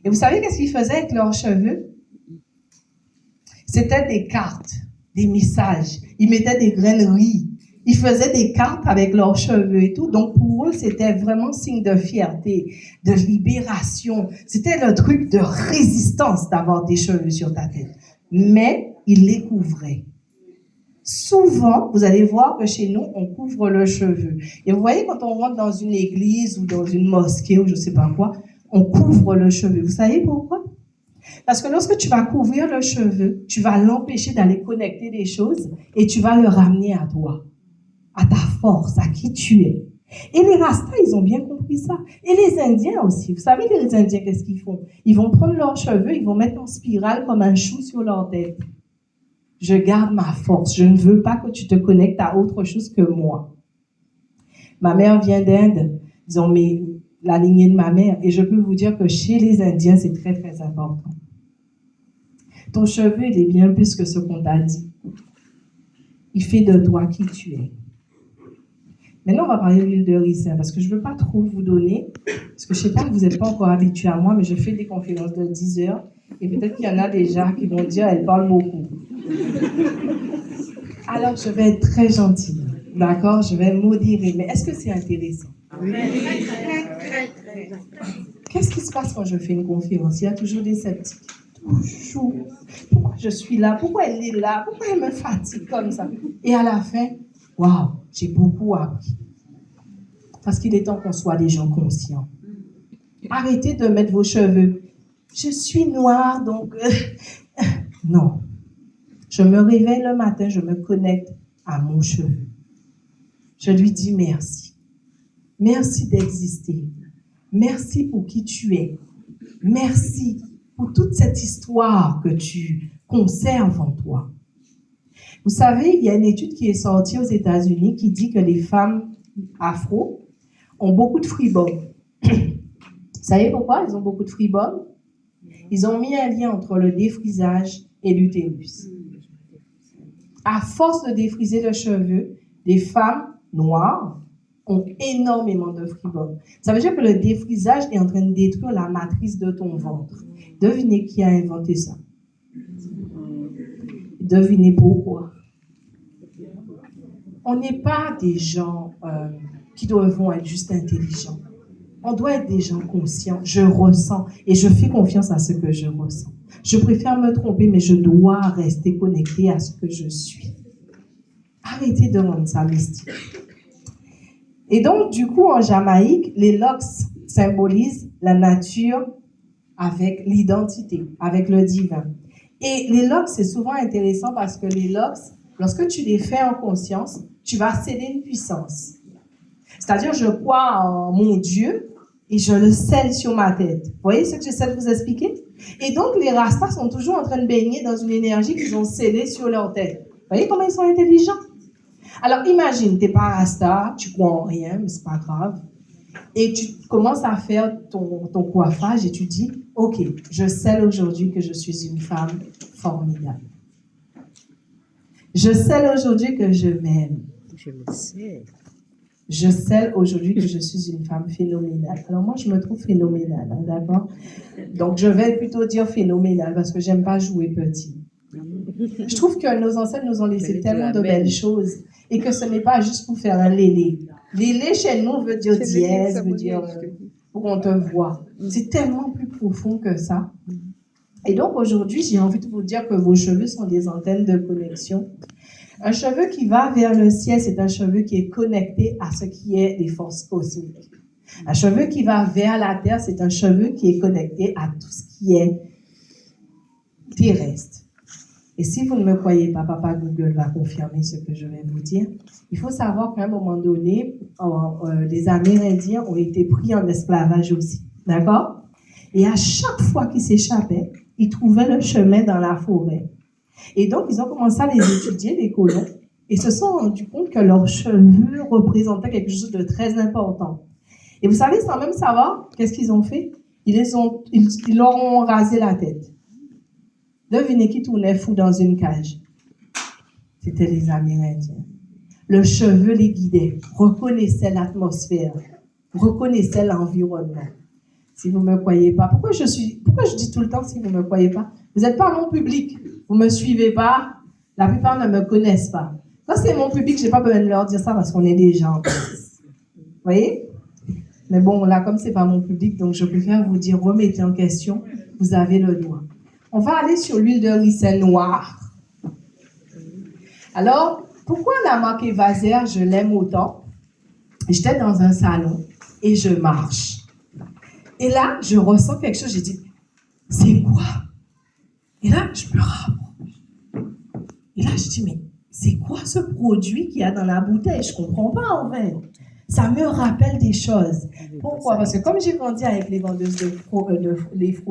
Et vous savez qu'est-ce qu'ils faisaient avec leurs cheveux? C'était des cartes, des messages. Ils mettaient des graineries. Ils faisaient des cartes avec leurs cheveux et tout. Donc, pour eux, c'était vraiment signe de fierté, de libération. C'était le truc de résistance d'avoir des cheveux sur ta tête. Mais ils les couvraient. Souvent, vous allez voir que chez nous, on couvre le cheveu. Et vous voyez, quand on rentre dans une église ou dans une mosquée ou je ne sais pas quoi, on couvre le cheveu. Vous savez pourquoi? Parce que lorsque tu vas couvrir le cheveu, tu vas l'empêcher d'aller connecter des choses et tu vas le ramener à toi, à ta force, à qui tu es. Et les Rastas, ils ont bien compris ça. Et les Indiens aussi. Vous savez, les Indiens, qu'est-ce qu'ils font? Ils vont prendre leurs cheveux, ils vont mettre en spirale comme un chou sur leur tête. Je garde ma force. Je ne veux pas que tu te connectes à autre chose que moi. Ma mère vient d'Inde. Ils ont la lignée de ma mère. Et je peux vous dire que chez les Indiens, c'est très, très important. Ton cheveu, il est bien plus que ce qu'on t'a dit. Il fait de toi qui tu es. Maintenant, on va parler de l'huile de ricin, parce que je ne veux pas trop vous donner, parce que je ne sais pas que vous n'êtes pas encore habitués à moi, mais je fais des conférences de 10 heures, et peut-être qu'il y en a déjà qui vont dire, elle parle beaucoup. Alors, je vais être très gentille, d'accord? Je vais modérer, mais est-ce que c'est intéressant? Oui. Très. Qu'est-ce qui se passe quand je fais une conférence? Il y a toujours des sceptiques. Toujours. Pourquoi je suis là? Pourquoi elle est là? Pourquoi elle me fatigue comme ça? Et à la fin, waouh, j'ai beaucoup appris. Parce qu'il est temps qu'on soit des gens conscients. Arrêtez de mettre vos cheveux. Je suis noire, donc... Non. Je me réveille le matin, je me connecte à mon cheveu. Je lui dis merci. Merci d'exister. Merci pour qui tu es. Merci pour toute cette histoire que tu conserves en toi. Vous savez, il y a une étude qui est sortie aux États-Unis qui dit que les femmes afro ont beaucoup de free-bob. Vous savez pourquoi ils ont beaucoup de free-bob? Ils ont mis un lien entre le défrisage et l'utérus. À force de défriser le cheveu, les femmes noires ont énormément de free-bob. Ça veut dire que le défrisage est en train de détruire la matrice de ton ventre. Devinez qui a inventé ça? Devinez pourquoi? On n'est pas des gens qui doivent être juste intelligents. On doit être des gens conscients. Je ressens et je fais confiance à ce que je ressens. Je préfère me tromper, mais je dois rester connectée à ce que je suis. Arrêtez de rendre ça mystique. Et donc, du coup, en Jamaïque, les locks symbolisent la nature avec l'identité, avec le divin. Et les locks, c'est souvent intéressant parce que les locks, lorsque tu les fais en conscience, tu vas céder une puissance. C'est-à-dire, je crois en mon Dieu et je le scelle sur ma tête. Vous voyez ce que j'essaie de vous expliquer? Et donc, les Rastas sont toujours en train de baigner dans une énergie qu'ils ont scellée sur leur tête. Vous voyez comment ils sont intelligents? Alors, imagine, tu n'es pas Rasta, tu crois en rien, mais ce n'est pas grave. Et tu commences à faire ton coiffage et tu dis, OK, je scelle aujourd'hui que je suis une femme formidable. Je scelle aujourd'hui que je m'aime. Je le sais. Je scelle aujourd'hui que je suis une femme phénoménale. Alors moi, je me trouve phénoménale, hein, d'accord? Donc, je vais plutôt dire phénoménale parce que j'aime pas jouer petit. Je trouve que nos ancêtres nous ont laissé tellement de belles choses et que ce n'est pas juste pour faire un lélé. Lélé, chez nous, veut dire dièse, veut dire pour qu'on te voit. C'est tellement plus profond que ça. Et donc, aujourd'hui, j'ai envie de vous dire que vos cheveux sont des antennes de connexion. Un cheveu qui va vers le ciel, c'est un cheveu qui est connecté à ce qui est des forces cosmiques. Un cheveu qui va vers la terre, c'est un cheveu qui est connecté à tout ce qui est terrestre. Et si vous ne me croyez pas, Papa Google va confirmer ce que je vais vous dire. Il faut savoir qu'à un moment donné, les Amérindiens ont été pris en esclavage aussi. D'accord? Et à chaque fois qu'ils s'échappaient, ils trouvaient le chemin dans la forêt. Et donc, ils ont commencé à les étudier, les colons, et se sont rendus compte que leurs cheveux représentaient quelque chose de très important. Et vous savez, sans même savoir, qu'est-ce qu'ils ont fait? Ils leur ont rasé la tête. Devinez qui tournait fou dans une cage? C'était les Amérindiens. Le cheveu les guidait, reconnaissait l'atmosphère, reconnaissait l'environnement. si vous ne me croyez pas. Pourquoi je dis tout le temps si vous ne me croyez pas? Vous n'êtes pas mon public. Vous ne me suivez pas. La plupart ne me connaissent pas. Quand c'est mon public, je n'ai pas besoin de leur dire ça parce qu'on est déjà en place. Vous voyez? Mais bon, là, comme ce n'est pas mon public, donc je préfère vous dire, remettez en question. Vous avez le droit. On va aller sur l'huile de ricin noire. Alors, pourquoi la marque Evaser, je l'aime autant? J'étais dans un salon et je marche. Et là, je ressens quelque chose. J'ai dit, c'est quoi? Et là, je me rapproche. Et là, je dis, mais c'est quoi ce produit qu'il y a dans la bouteille? Je ne comprends pas, en fait. Ça me rappelle des choses. Pourquoi? Parce que comme j'ai grandi avec les vendeuses les fruits